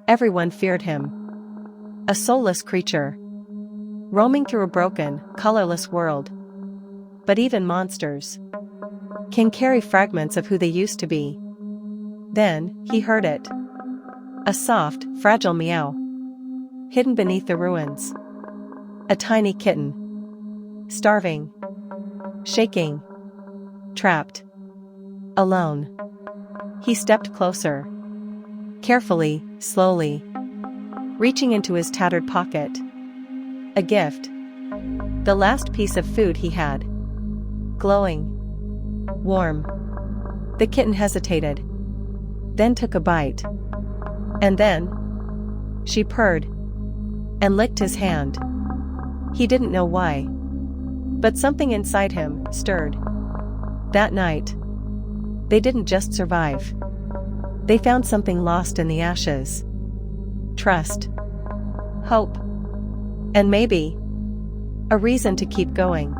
Everyone feared him. A soulless creature, roaming through a broken, colorless world. But even monsters can carry fragments of who they used to be. Then, he heard it. A soft, fragile meow. Hidden beneath the ruins. A tiny kitten. Starving. Shaking. Trapped. Alone. He stepped closer. Carefully, slowly. Reaching into his tattered pocket. A gift. The last piece of food he had. Glowing. Warm. The kitten hesitated. Then took a bite. And then she purred and licked his hand. He didn't know why. But something inside him stirred. That night, they didn't just survive. They found something lost in the ashes. Trust. Hope. And maybe a reason to keep going.